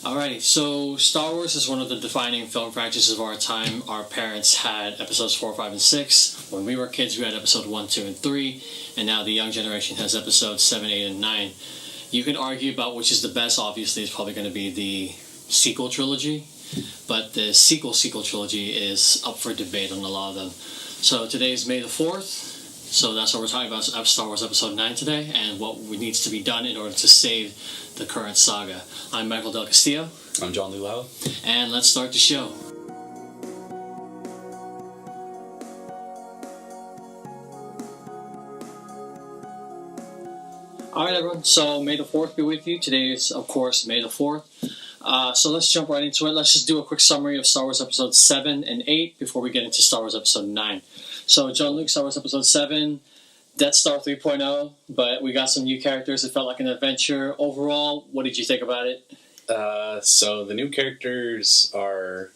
Alrighty, so Star Wars is one of the defining film franchises of our time. Our parents had episodes 4, 5, and 6. When we were kids, we had episode 1, 2, and 3. And now the young generation has episodes 7, 8, and 9. You can argue about which is the best. Obviously, it's probably going to be the sequel trilogy. But the sequel trilogy is up for debate on a lot of them. So today is May the 4th. So that's what we're talking about, Star Wars Episode 9 today, and what needs to be done in order to save the current saga. I'm Michael Del Castillo. I'm John Lulau. And let's start the show. Alright everyone, so May the 4th be with you. Today is, of course, May the 4th. So let's jump right into it. Let's just do a quick summary of Star Wars Episodes 7 and 8 before we get into Star Wars Episode 9. So, John Luke, Star Wars Episode 7, Death Star 3.0, but we got some new characters. It felt like an adventure. Overall, what did you think about it? So the new characters are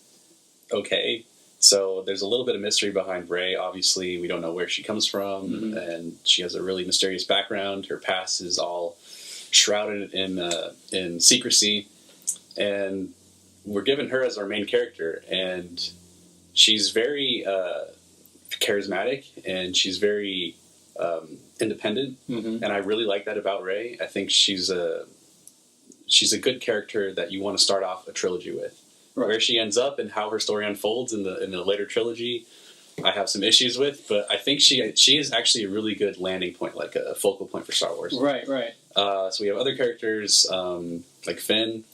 okay. So there's a little bit of mystery behind Rey. Obviously, we don't know where she comes from, and she has a really mysterious background. Her past is all shrouded in secrecy, and we're given her as our main character, and she's very charismatic, and she's very independent, and I really like that about Rey. I think she's a good character that you want to start off a trilogy with. Right. Where she ends up and how her story unfolds in the later trilogy, I have some issues with, but I think she is actually a really good landing point, like a focal point for Star Wars. Right. So we have other characters like Finn.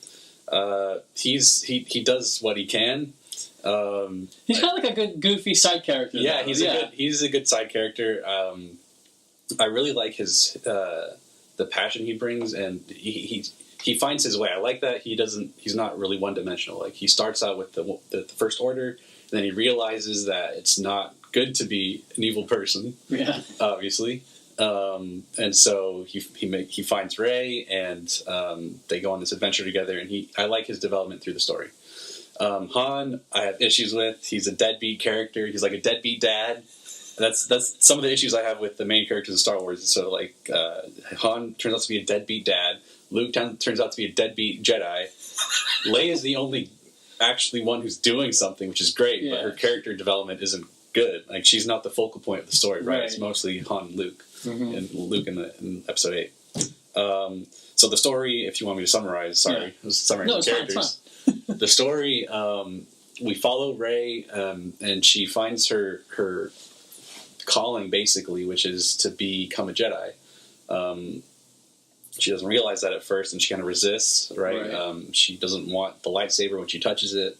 He does what he can. He's kind of like a good goofy side character. Yeah, he's a good side character. I really like his the passion he brings, and he finds his way. I like that he's not really one dimensional. Like, he starts out with the First Order, and then he realizes that it's not good to be an evil person. Yeah, obviously. And so he finds Rey, and they go on this adventure together. And I like his development through the story. Han, I have issues with. He's a deadbeat character. He's like a deadbeat dad. That's some of the issues I have with the main characters in Star Wars. So, like, Han turns out to be a deadbeat dad. Luke turns out to be a deadbeat Jedi. Leia is the only actually one who's doing something, which is great, but her character development isn't good. Like, she's not the focal point of the story, right? It's mostly Han and Luke, and Luke in Episode 8. So the story, if you want me to summarize, I was summarizing the characters. Fine. The story, we follow Rey, and she finds her calling, basically, which is to become a Jedi. She doesn't realize that at first, and she kind of resists, right? She doesn't want the lightsaber when she touches it,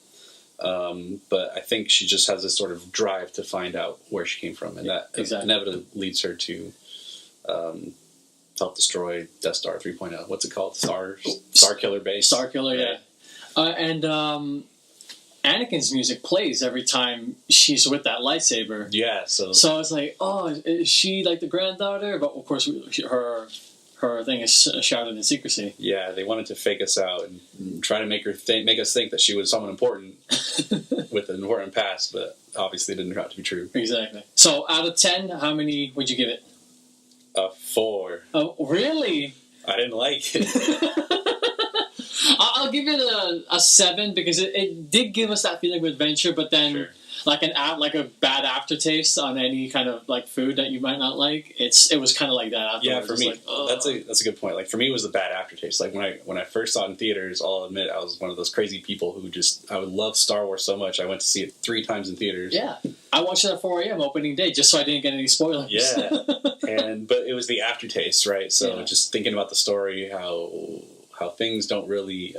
but I think she just has this sort of drive to find out where she came from, and that inevitably leads her to help destroy Death Star 3.0. What's it called? Star Killer Base. Star Killer, yeah. And Anakin's music plays every time she's with that lightsaber. Yeah, so I was like, oh, is she like the granddaughter? But of course, her thing is shrouded in secrecy. Yeah, they wanted to fake us out and try to make us think that she was someone important with an important past, but obviously it didn't turn out to be true. Exactly. So out of 10, how many would you give it? 4. Oh, really? I didn't like it. I'll give it a 7 because it did give us that feeling of adventure, but then like a bad aftertaste on any kind of like food that you might not like. It was kind of like that afterwards. Yeah, for me, like, that's a good point. Like, for me, it was the bad aftertaste. Like, when I first saw it in theaters, I'll admit I was one of those crazy people who I would love Star Wars so much. I went to see it 3 times in theaters. Yeah, I watched it at 4 a.m. opening day just so I didn't get any spoilers. Yeah, but it was the aftertaste, right? So just thinking about the story, how things don't really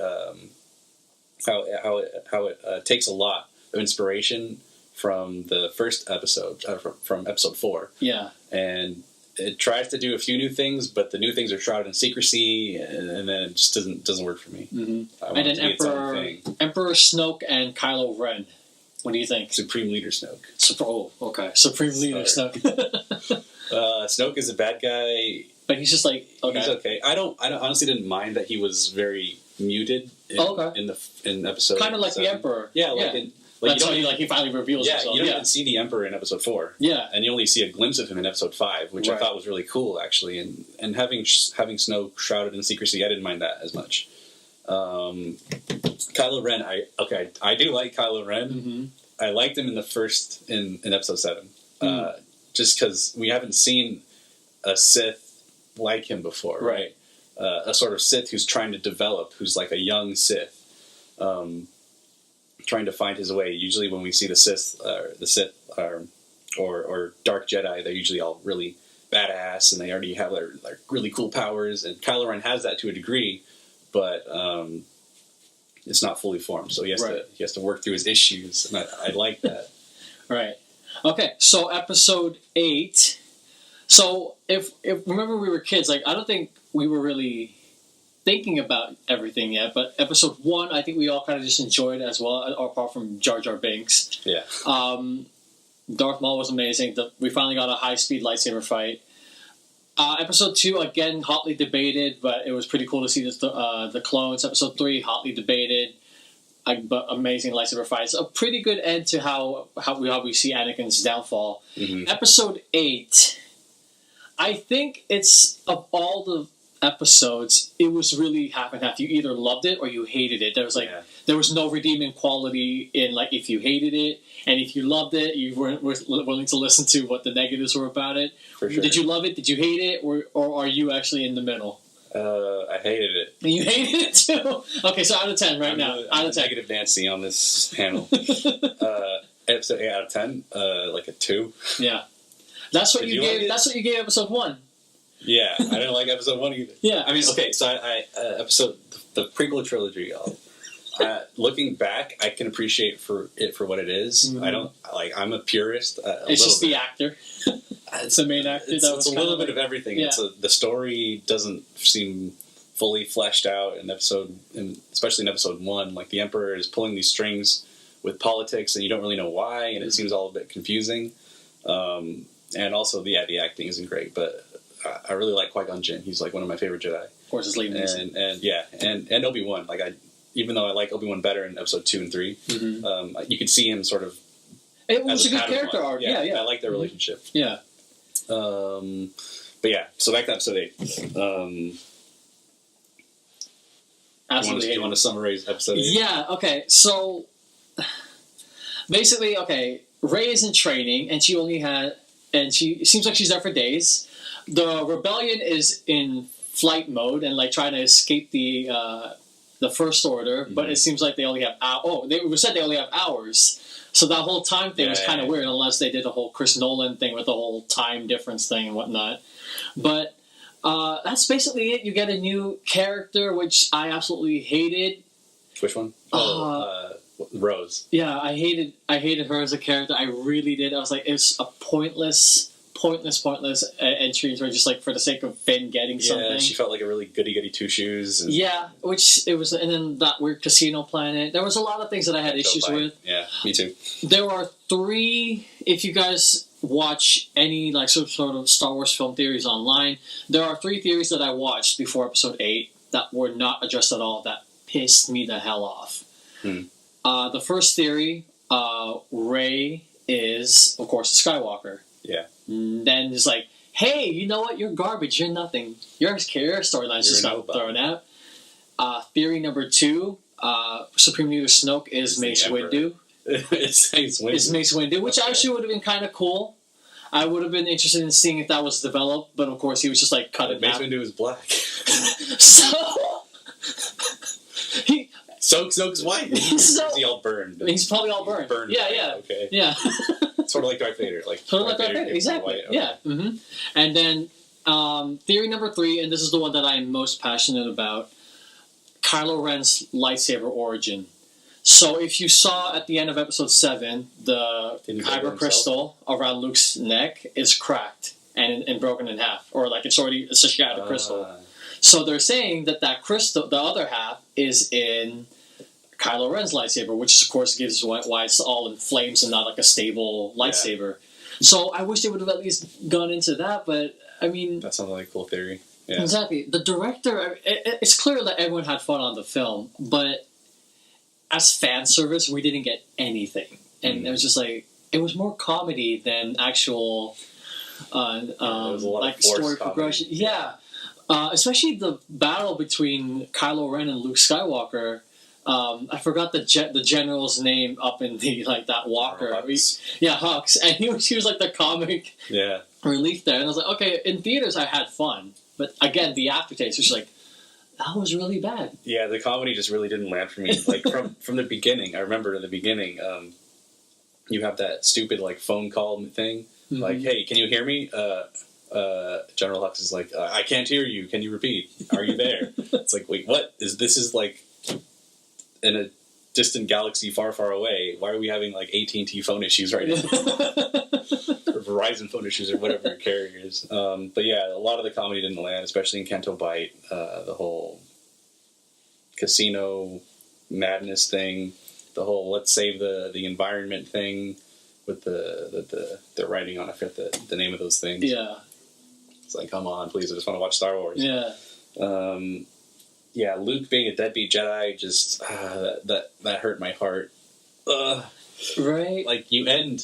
how it takes a lot of inspiration from the first episode, from Episode 4. Yeah, and it tries to do a few new things, but the new things are shrouded in secrecy, and then it just doesn't work for me. Mm-hmm. And then Emperor Snoke and Kylo Ren. What do you think? Supreme Leader Snoke. Okay. Supreme Leader Snoke. Snoke is a bad guy, but he's just like he's okay. I honestly didn't mind that he was very muted in episode. Kind of like 7. The Emperor. Yeah, that's how he finally reveals himself. You don't even see the Emperor in Episode 4. Yeah, and you only see a glimpse of him in Episode 5, which I thought was really cool, actually. And having Snoke shrouded in secrecy, I didn't mind that as much. Kylo Ren, I do like Kylo Ren. Mm-hmm. I liked him in in episode 7. Just because we haven't seen a Sith like him before, right? A sort of Sith who's trying to develop, who's like a young Sith, trying to find his way. Usually when we see the Sith or Dark Jedi, they're usually all really badass and they already have their really cool powers. And Kylo Ren has that to a degree, but it's not fully formed. So he has to work through his issues, and I like that. Right. Okay. So episode 8. So if remember we were kids, like I don't think we were really thinking about everything yet. But episode 1, I think we all kind of just enjoyed it as well, apart from Jar Jar Binks. Yeah. Darth Maul was amazing. We finally got a high-speed lightsaber fight. Episode 2, again, hotly debated, but it was pretty cool to see the clones. Episode 3, hotly debated, but amazing lightsaber fights. A pretty good end to how we see Anakin's downfall. Mm-hmm. Episode 8, I think it's, of all the episodes, it was really half and half. You either loved it or you hated it. There was no redeeming quality in if you hated it, and if you loved it, you weren't willing to listen to what the negatives were about it. For sure. Did you love it? Did you hate it? Or are you actually in the middle? I hated it. You hated it too? Okay, so out of 10 now. Out of 10. Negative Nancy on this panel. Episode 8 out of 10, like a 2. Yeah. That's what Did you you gave. like it? That's what you gave episode 1. Yeah, I didn't like episode 1 either. Yeah. I mean, okay, so the prequel trilogy, looking back, I can appreciate for what it is. Mm-hmm. I don't, I'm a purist. It's just the actor. It's the main actor. It's a little bit of everything. Yeah. The story doesn't seem fully fleshed out especially in episode 1. Like, the Emperor is pulling these strings with politics, and you don't really know why, and it seems all a bit confusing. And also, the acting isn't great, but I really like Qui-Gon Jinn. He's like one of my favorite Jedi. Of course, it's Liam Neeson. And Obi-Wan. Even though I like Obi-Wan better in episode 2 and 3, you could see him sort of. It was a good character arc. Yeah. I like their relationship. Yeah. But yeah, so back to episode 8. Absolutely. Do you want to summarize episode 8? Yeah. Okay. So basically, Rey is in training, and it seems like she's there for days. The rebellion is in flight mode and trying to escape the First Order, but it seems like they only have they said they only have hours. So that whole time thing was kind of weird, unless they did the whole Chris Nolan thing with the whole time difference thing and whatnot. But that's basically it. You get a new character, which I absolutely hated. Which one? Rose. Yeah, I hated her as a character. I really did. I was like, it's a pointless entry into her, just for the sake of Finn getting something. Yeah, she felt like a really goody two shoes. And yeah, which it was, and then that weird casino planet. There was a lot of things that I had issues with. Yeah, me too. There are 3. If you guys watch any sort of Star Wars film theories online, there are 3 theories that I watched before episode 8 that were not addressed at all. That pissed me the hell off. The first theory, Rey is, of course, a Skywalker. Yeah. And then it's hey, you know what? You're garbage. You're nothing. Your storyline's just got thrown out. Theory number 2, Supreme Leader Snoke is Mace Windu. It's Mace Windu, which actually would have been kind of cool. I would have been interested in seeing if that was developed, but of course he was just cut in half. Mace Windu is black. So Snoke's white. Is he all burned? He's probably all burned. Yeah. Okay. Yeah. Sort of like Darth Vader. Darth Vader. Exactly. Okay. Yeah. Mm-hmm. And then theory number 3, and this is the one that I am most passionate about, Kylo Ren's lightsaber origin. So if you saw at the end of episode 7, the kyber crystal around Luke's neck is cracked and broken in half, or it's a shattered crystal. So they're saying that crystal, the other half, is in Kylo Ren's lightsaber, which of course gives why it's all in flames and not a stable lightsaber. Yeah. So I wish they would have at least gone into that, but I mean, that sounds like a cool theory. Yeah. Exactly. The director, it's clear that everyone had fun on the film, but as fan service, we didn't get anything, and it was just it was more comedy than actual there was a lot of story comedy. progression. Yeah. Especially the battle between Kylo Ren and Luke Skywalker. I forgot the general's name up in the that walker. Hux. Hux, and he was like the comic relief there. And I was like, okay, in theaters I had fun, but again the aftertaste was like, that was really bad. Yeah, the comedy just really didn't land for me. Like from the beginning, I remember in the beginning, you have that stupid phone call thing. Mm-hmm. Like, hey, can you hear me? General Hux is like, I can't hear you. Can you repeat? Are you there? It's like, wait, what? This is in a distant galaxy far, far away. Why are we having AT&T phone issues right now? Or Verizon phone issues or whatever carrier is. But yeah, a lot of the comedy didn't land, especially in Canto Bight. The whole casino madness thing, the whole let's save the environment thing with the writing on, I forget the name of those things. Yeah. It's like, come on, please, I just want to watch Star Wars. Yeah. Yeah, Luke being a deadbeat Jedi just that hurt my heart. Right. You end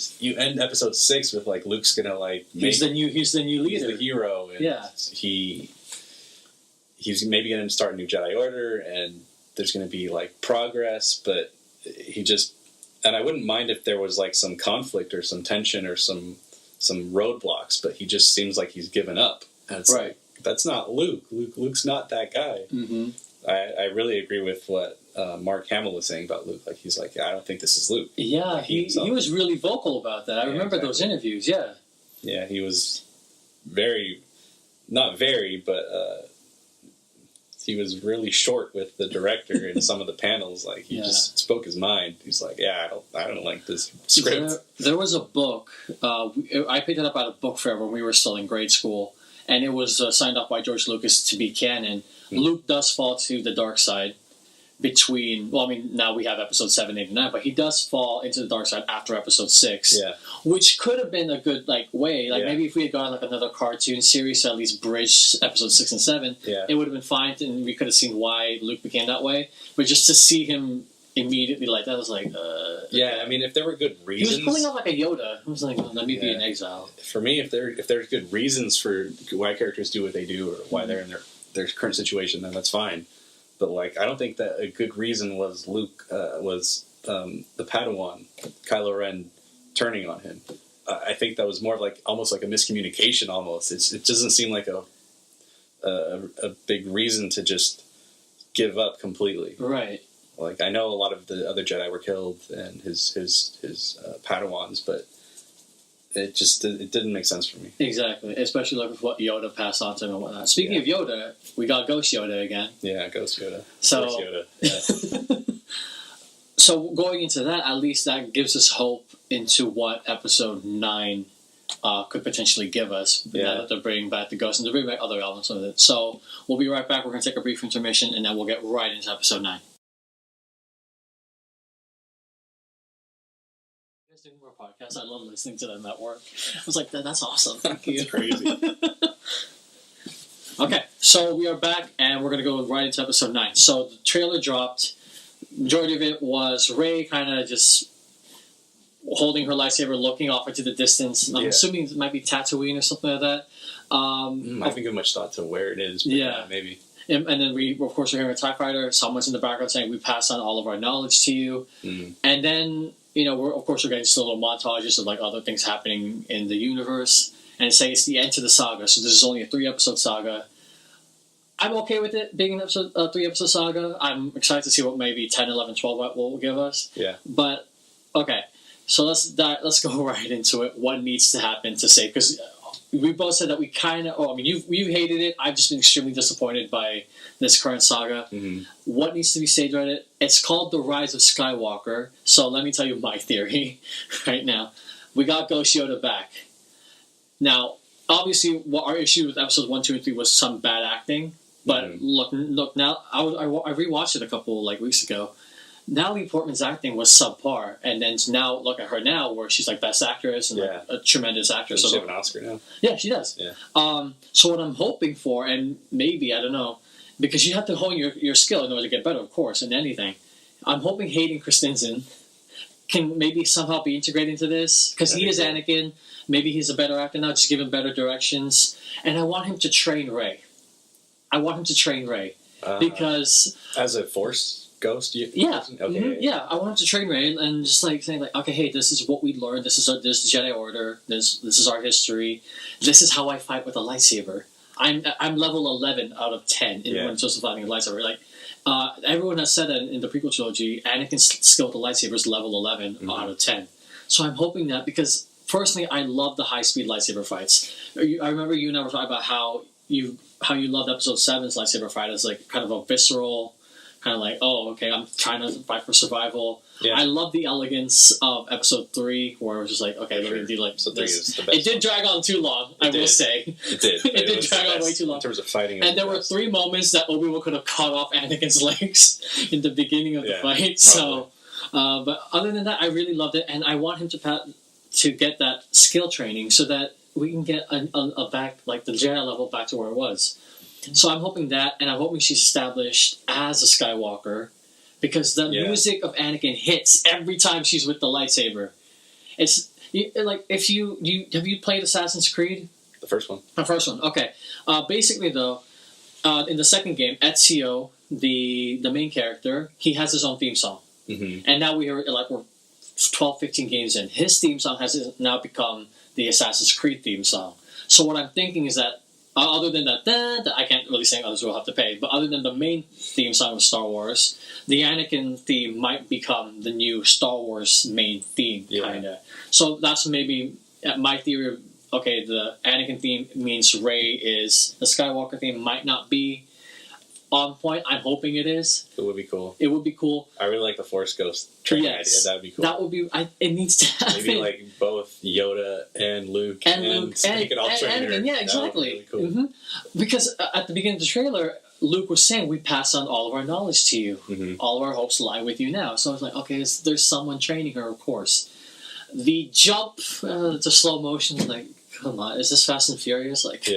episode 6 with Luke's gonna he's the new leader. He's the hero, and he's maybe gonna start a new Jedi Order, and there's gonna be progress, but he just, and I wouldn't mind if there was some conflict or some tension or some roadblocks, but he just seems like he's given up. And it's right. That's not Luke. Luke's not that guy. Mm-hmm. I really agree with what Mark Hamill was saying about Luke. He's like, I don't think this is Luke. Yeah, he was really vocal about that. I remember those interviews, yeah. Yeah, he was not very, but he was really short with the director in some of the panels. He just spoke his mind. He's like, yeah, I don't like this script. There was a book. I picked it up at a book fair when we were still in grade school. And it was signed off by George Lucas to be canon. Mm-hmm. Luke does fall to the dark side now we have episode 7, 8, and 9, but he does fall into the dark side after episode 6. Yeah. Which could have been a good way. Maybe if we had gotten another cartoon series to at least bridge episode 6 and 7, it would have been fine, and we could have seen why Luke became that way. But just to see him immediately like that, I was like, yeah, I mean, if there were good reasons, he was pulling off like a Yoda. I was like, let me be in exile. For me, if there's good reasons for why characters do what they do or why they're in their current situation, then that's fine. But I don't think that a good reason was Luke was the Padawan, Kylo Ren, turning on him. I think that was more of almost like a miscommunication. Almost, it doesn't seem like a big reason to just give up completely. Right. I know a lot of the other Jedi were killed and his Padawans, but it didn't make sense for me. Exactly, especially with what Yoda passed on to him and whatnot. Speaking of Yoda, we got Ghost Yoda again. Yeah, Ghost Yoda. Force Yoda. Yeah. So going into that, at least that gives us hope into what episode 9 could potentially give us. Now that they're bringing back the Ghost and they're bringing back other elements of it. So we'll be right back. We're going to take a brief intermission and then we'll get right into episode 9. Doing more podcasts. I love listening to them at work. I was like, that's awesome. Thank you. That's crazy. Okay, so we are back and we're going to go right into episode 9. So the trailer dropped. Majority of it was Rey kind of just holding her lightsaber, looking off into the distance. I'm assuming it might be Tatooine or something like that. I haven't given much thought to where it is. But maybe. And then we, of course, are hearing a TIE fighter. Someone's in the background saying, we pass on all of our knowledge to you. Mm. And then, we're getting just little montages of other things happening in the universe. And it's saying it's the end to the saga. So this is only a 3-episode saga. I'm okay with it being an 3-episode saga. I'm excited to see what maybe 10, 11, 12 will give us. Yeah. But, okay. So let's go right into it. What needs to happen to save? Because we both said that we kind of... you've hated it. I've just been extremely disappointed by this current saga. Mm-hmm. What needs to be saved right it? It's called The Rise of Skywalker. So let me tell you my theory right now. We got Ghost Yoda back. Now, obviously, what our issue with episodes 1, 2, and 3 was some bad acting. But look now, I rewatched it a couple weeks ago. Natalie Portman's acting was subpar, and then now look at her now, where she's Best Actress and a tremendous actress. Does she have an Oscar now? Yeah, she does. Yeah. So what I'm hoping for, and maybe I don't know, because you have to hone your skill in order to get better, of course, in anything. I'm hoping Hayden Christensen can maybe somehow be integrated into this, because he is Anakin. Maybe he's a better actor now. Just give him better directions, and I want him to train Rey. I want him to train Rey because as a Force ghost, yeah, okay, yeah, I want him to train Rey and just like saying like, okay, hey, this is what we learned. This is this Jedi Order. This is our history. This is how I fight with a lightsaber. I'm level 11 out of 10 when it comes to fighting a lightsaber. Like everyone has said that in the prequel trilogy, Anakin's skill with the lightsaber is level 11 out of 10. So I'm hoping that because personally, I love the high speed lightsaber fights. I remember you and I were talking about how you loved Episode 7's lightsaber fight as like kind of a visceral, kind of like, oh, okay, I'm trying to fight for survival. Yeah. I love the elegance of Episode 3, where it was just like, okay, let me do like Episode 3 is the best. It did drag on too long, I will say. It did. It did drag on way too long. In terms of fighting. And there were 3 moments that Obi-Wan could have cut off Anakin's legs in the beginning of the fight. Probably. So, but other than that, I really loved it, and I want him to get that skill training so that we can get a back, like the Jedi level back to where it was. So I'm hoping that, and I'm hoping she's established as a Skywalker, because the music of Anakin hits every time she's with the lightsaber. It's like if you have you played Assassin's Creed? The first one. The first one. Okay. Basically, though, in the second game, Ezio, the main character, he has his own theme song, and now we're 12, 15 games in. His theme song has now become the Assassin's Creed theme song. So what I'm thinking is that, other than that I can't really sing, others will have to pay, but other than the main theme song of Star Wars, the Anakin theme might become the new Star Wars main theme, kind of. So that's maybe my theory of, okay, the Anakin theme means Rey is, the Skywalker theme might not be on point. I'm hoping it is. It would be cool. It would be cool. I really like the Force Ghost training idea. That would be cool. That would be. It needs to happen. Maybe like both Yoda and Luke and Anakin. Yeah, exactly. That would be really cool. Because at the beginning of the trailer, Luke was saying, "We pass on all of our knowledge to you. All of our hopes lie with you now." So I was like, "Okay, there's someone training her, of course." The jump to slow motion, like, come on, is this Fast and Furious? Like,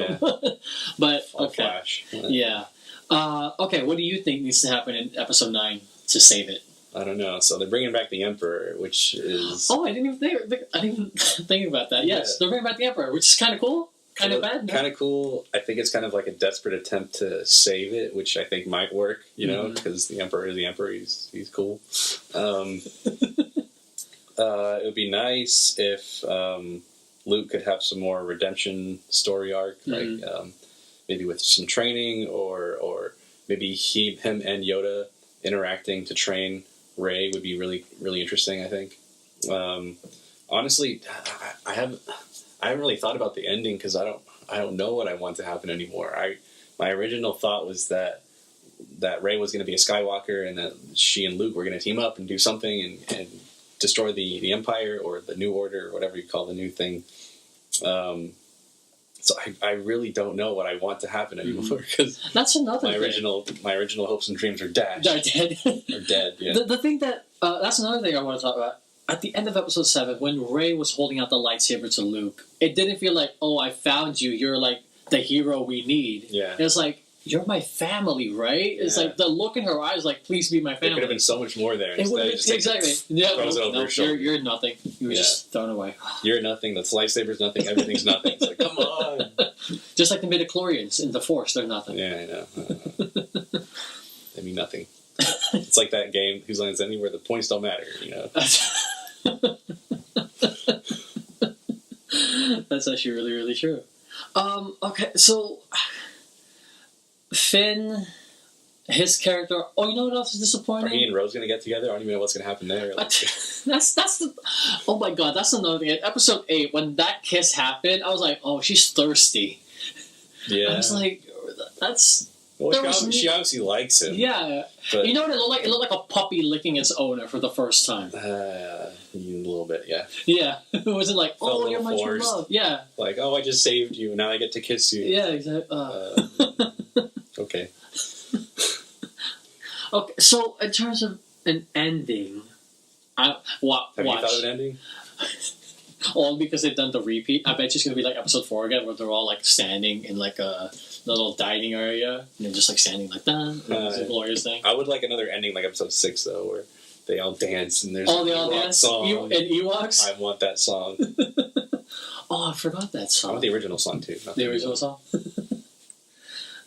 but okay, Flash. Yeah. Okay, what do you think needs to happen in Episode 9 to save it? I don't know. So they're bringing back the Emperor, which is... Oh, I didn't even think about that. Yes, they're bringing back the Emperor, which is kind of cool. Kind of bad. No? Kind of cool. I think it's kind of like a desperate attempt to save it, which I think might work, because the Emperor is the Emperor. He's cool. It would be nice if Luke could have some more redemption story arc, like maybe with some training, or maybe him and Yoda interacting to train Rey would be really, really interesting, I think. Honestly, I haven't really thought about the ending because I don't know what I want to happen anymore. My original thought was that Rey was going to be a Skywalker and that she and Luke were going to team up and do something and destroy the Empire or the New Order or whatever you call the new thing. So I really don't know what I want to happen anymore because that's another my original hopes and dreams are dashed. They're dead. They're dead. Yeah. The thing that that's another thing I want to talk about. At the end of Episode 7, when Rey was holding out the lightsaber to Luke, it didn't feel like, oh, I found you. You're like the hero we need. Yeah. It's like, you're my family, right? It's like the look in her eyes, like, please be my family. There could have been so much more there. Instead, exactly. Throws it over her shoulder. You're nothing. You were just thrown away. You're nothing. That's lightsaber's nothing. Everything's nothing. It's like, come on. Just like the midichlorians in the Force, they're nothing. Yeah, I know. They mean nothing. It's like that game, Whose Line Is It Anyway, where the points don't matter, That's actually really, really true. Okay, so Finn, his character. Oh, you know what else is disappointing? Are he and Rose going to get together? I don't even know what's going to happen there. Like, that's the. Oh my god, that's another thing. In Episode 8, when that kiss happened, I was like, oh, she's thirsty. Yeah. I was like, that's. Well, she obviously likes him. Yeah. But, you know what it looked like? It looked like a puppy licking its owner for the first time. A little bit, yeah. Yeah. It wasn't like, oh, you're my true love. Yeah. Like, oh, I just saved you, now I get to kiss you. Yeah, exactly. Okay. Okay, so in terms of an ending, Have you thought of an ending? All because they've done the repeat. I bet it's going to be like Episode 4 again, where they're all like standing in like a little dining area, and they're just like standing like that. It's a glorious thing. I would like another ending like Episode 6 though, where they all dance and there's they all dance. Song. And Ewoks. I want that song. Oh, I forgot that song. I want the original song too. The original song.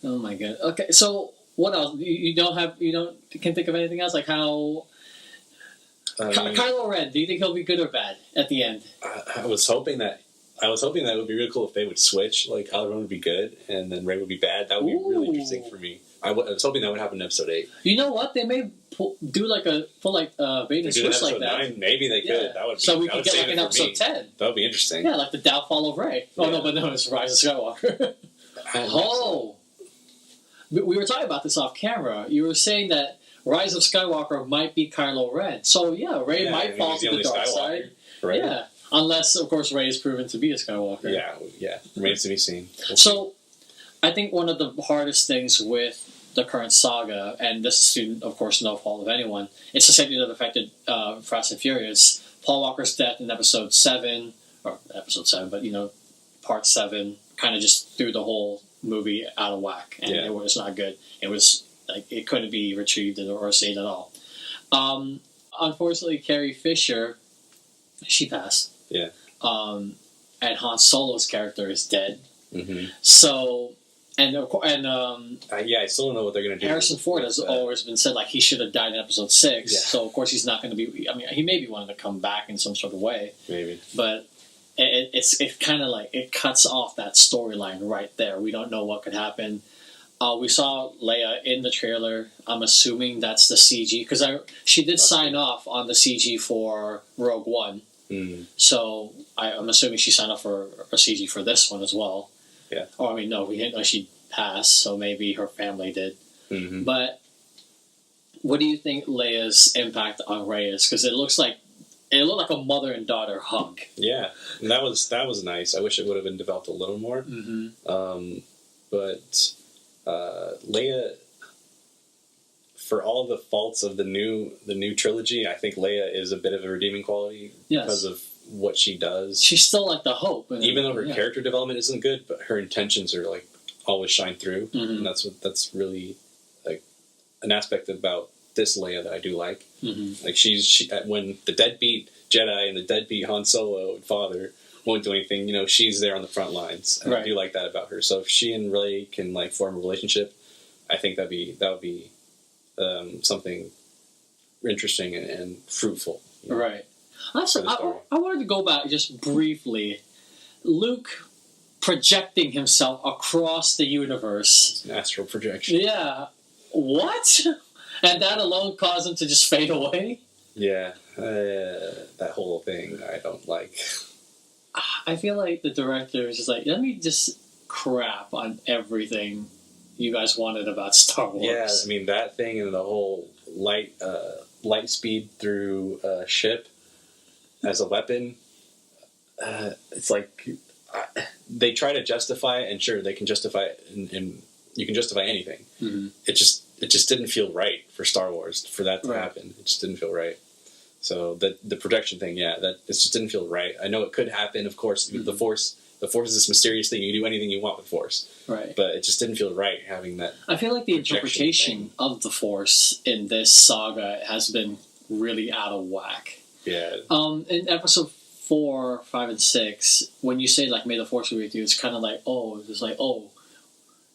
Oh my god. Okay, so what else? You can think of anything else like how Kylo Ren? Do you think he'll be good or bad at the end? I was hoping that it would be really cool if they would switch. Like Kylo Ren would be good, and then Rey would be bad. That would be really interesting for me. I was hoping that would happen in episode 8. You know what? They may do like a bait and switch like that. 9, maybe they could. That would be, so we could get like an episode 10. That would be interesting. Yeah, like the downfall of Rey. Oh no, but no, it's Rise of Skywalker. Oh, we were talking about this off camera. You were saying that Rise of Skywalker might be Kylo Ren. So yeah, Rey might fall to the dark side. Right? Yeah, unless of course Rey is proven to be a Skywalker. Yeah, remains to be seen. So I think one of the hardest things with the current saga, and this is to, of course, no fault of anyone, it's the same thing that affected Fast and Furious. Paul Walker's death in episode 7, but part 7 kind of just threw the whole movie out of whack, and it was not good. It was like it couldn't be retrieved or saved at all. Unfortunately, Carrie Fisher, she passed. Yeah. And Han Solo's character is dead. Mm-hmm. So. I still don't know what they're going to do. Harrison Ford has always been said like he should have died in episode 6. Yeah. So of course he's not going to be. I mean, he maybe wanted to come back in some sort of way. Maybe, but it's kind of like it cuts off that storyline right there. We don't know what could happen. We saw Leia in the trailer. I'm assuming that's the CG because she did sign off on the CG for Rogue One. Mm. So I'm assuming she signed off for a CG for this one as well. Yeah. Oh, I mean, no, we didn't know she passed, so maybe her family did. Mm-hmm. But what do you think Leia's impact on Rey is? Because it looked like a mother and daughter hug. Yeah, and that was nice. I wish it would have been developed a little more. Mm-hmm. But Leia, for all the faults of the new trilogy, I think Leia is a bit of a redeeming quality because of what she does. She's still like the hope, even though her character development isn't good, but her intentions are like always shine through, mm-hmm. and that's really like an aspect about this Leia that I do like. Mm-hmm. Like she when the deadbeat Jedi and the deadbeat Han Solo and father won't do anything, she's there on the front lines, and I do like that about her. So if she and Rey can like form a relationship, I think that would be something interesting and fruitful. Right. I wanted to go back just briefly. Luke projecting himself across the universe. It's an astral projection. Yeah. What? And that alone caused him to just fade away? Yeah. That whole thing I don't like. I feel like the director is just like, let me just crap on everything you guys wanted about Star Wars. Yeah, I mean, that thing and the whole light speed through a ship as a weapon, it's like they try to justify it, and sure, they can justify it, and you can justify anything. Mm-hmm. It just didn't feel right for Star Wars for that to happen. It just didn't feel right. So the projection thing, it just didn't feel right. I know it could happen, of course. Mm-hmm. The Force is this mysterious thing. You can do anything you want with Force. Right. But it just didn't feel right having that. I feel like the interpretation of the Force in this saga has been really out of whack. Yeah. In episode 4, 5, and 6, when you say like "May the Force be with you," it's kind of like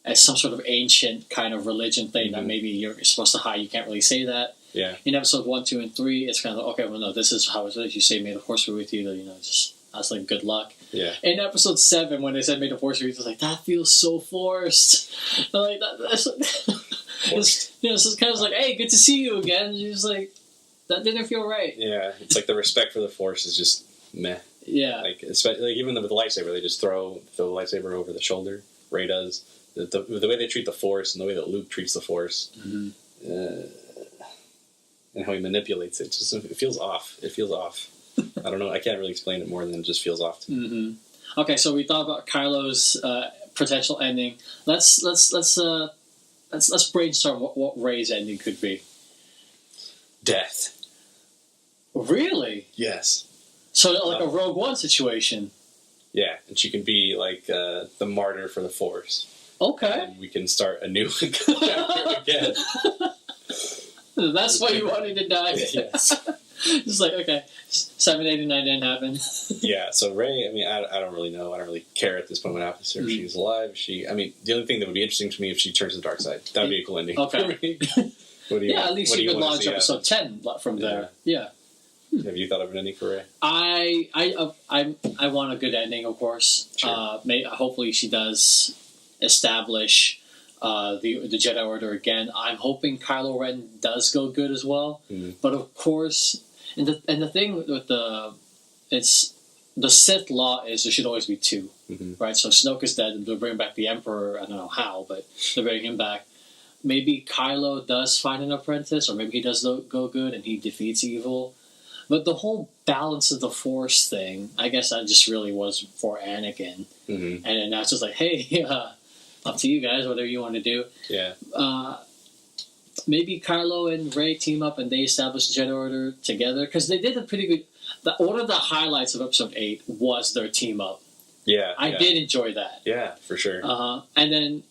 as some sort of ancient kind of religion thing mm-hmm. that maybe you're supposed to hide. You can't really say that. Yeah. In episode 1, 2, and 3, it's kind of like, okay, well, no, this is how it is. You say "May the Force be with you," just that's like good luck. Yeah. In episode 7, when they said "May the Force be with you," it's like that feels so forced. I'm like that's forced. It's kind of like, hey, good to see you again. And you're just like, that didn't feel right. Yeah, it's like the respect for the Force is just meh. Yeah. Like even with the lightsaber, they just throw the lightsaber over the shoulder. Rey does. The way they treat the Force and the way that Luke treats the Force, mm-hmm. And how he manipulates it, it feels off. It feels off. I don't know. I can't really explain it more than it just feels off to me. Mm-hmm. Okay, so we thought about Kylo's potential ending. Let's brainstorm what Rey's ending could be. Death. Really? Yes. So like a Rogue One situation. Yeah, and she can be like the martyr for the Force. Okay. And we can start a new chapter again. That's why you wanted to die. Yes. Just like, okay, 7, 8, and 9 didn't happen. Yeah, so Rey, I mean, I don't really know. I don't really care at this point what happens to her. If she's alive, I mean, the only thing that would be interesting to me if she turns to the dark side. That would be a cool ending. Okay. Yeah, at least you could launch episode 10 from there. Yeah. Have you thought of an ending for Rey? I want a good ending, of course. Sure. Hopefully she does establish the Jedi Order again. I'm hoping Kylo Ren does go good as well. Mm-hmm. But of course, and the thing with the Sith law is there should always be two, right? So Snoke is dead, and they'll bring back the Emperor. I don't know how, but they're bringing him back. Maybe Kylo does find an apprentice, or maybe he does go good and he defeats evil. But the whole balance of the Force thing, I guess that just really was for Anakin. And then now it's just like, hey, up to you guys, whatever you want to do. Yeah. Maybe Kylo and Rey team up and they establish the Jedi Order together. Because they did a pretty good... One of the highlights of Episode 8 was their team up. Yeah. I did enjoy that. Yeah, for sure. And then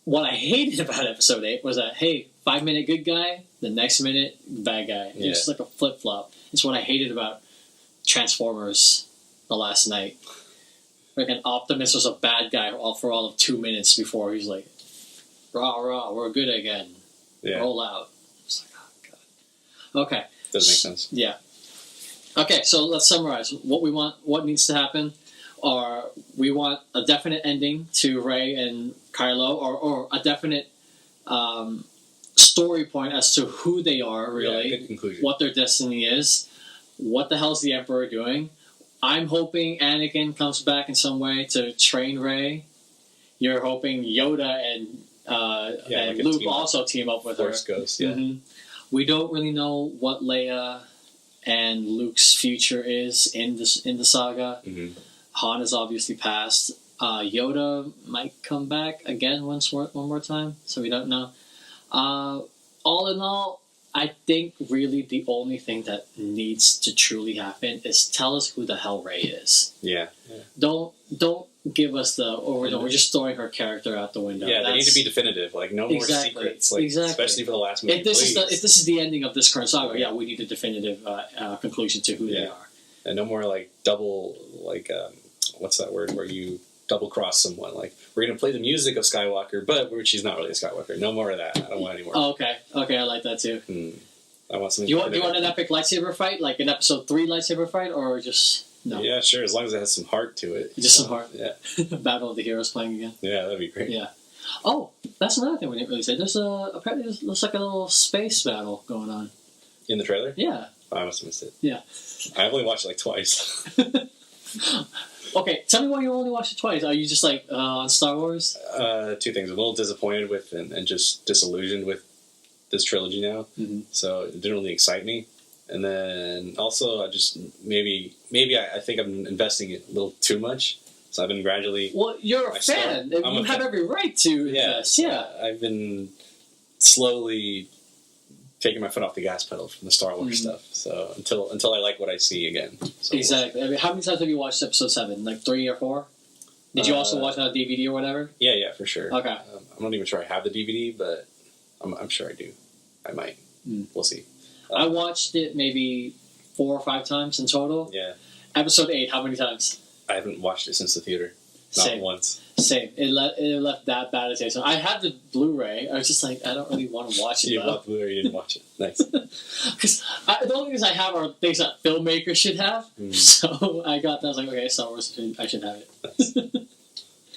what I hated about Episode 8 was that, hey, 5-minute good guy, the next minute bad guy. Yeah. It's like a flip-flop. It's what I hated about Transformers the last night. Like an Optimus was a bad guy for all of 2 minutes before he's like, rah, rah, we're good again. Yeah. Roll out. It's like, oh, God. Okay. Does make sense. Yeah. Okay, so let's summarize. What we want, what needs to happen, are we want a definite ending to Rey and Kylo, or a definite story point as to who they are, really. Yeah, good conclusion. What their destiny is. What the hell's the Emperor doing? I'm hoping Anakin comes back in some way to train Rey. You're hoping Yoda and like Luke also team up with Force her. Ghost, yeah. We don't really know what Leia and Luke's future is in the saga. Han has obviously passed. Yoda might come back again one more time, so we don't know. All in all, I think really the only thing that needs to truly happen is tell us who the hell Rey is. Yeah. Don't give us we're just throwing her character out the window. Yeah, they need to be definitive. Like no more secrets. Like, especially for the last movie. If this is the ending of this current saga, we need a definitive conclusion to who they are. And no more like double what's that word where you double cross someone? Like we're gonna play the music of Skywalker, but she's not really a Skywalker. No more of that. I don't want any more. Oh, okay, I like that too. I want something. Do you want an epic lightsaber fight, like an Episode 3 lightsaber fight, or just no? Yeah, sure. As long as it has some heart to it. Just some heart. Yeah. Battle of the Heroes playing again. Yeah, that'd be great. Yeah. Oh, that's another thing we didn't really say. Apparently there's looks like a little space battle going on In the trailer? Yeah. Oh, I must have missed it. Yeah. I've only watched it like twice. Okay, tell me why you only watched it twice. Are you just like on Star Wars? Two things. I'm a little disappointed with and just disillusioned with this trilogy now. So it didn't really excite me. And then also I just maybe I think I'm investing it a little too much. So I've been gradually. Well, you're a fan. You have every right to invest. Yeah. I've been slowly taking my foot off the gas pedal from the Star Wars stuff. So until I like what I see again. So exactly. I mean, how many times have you watched Episode 7? Like 3 or 4? Did you also watch it on DVD or whatever? Yeah, for sure. Okay. I'm not even sure I have the DVD, but I'm sure I do. I might. We'll see. I watched it maybe 4 or 5 times in total. Yeah. Episode 8, how many times? I haven't watched it since the theater. Not once. Same. It left that bad a taste. So I had the Blu-ray. I was just like, I don't really want to watch it. You bought the Blu-ray, you didn't watch it. Nice. Because the only things I have are things that filmmakers should have. So I got that. I was like, okay, Star Wars, I should have it. Nice.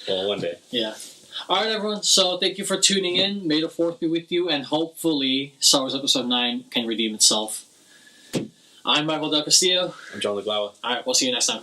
Well, one day. Yeah. All right, everyone. So thank you for tuning in. May the 4th be with you. And hopefully Star Wars Episode 9 can redeem itself. I'm Michael Del Castillo. I'm John LeGlaua. All right, we'll see you next time.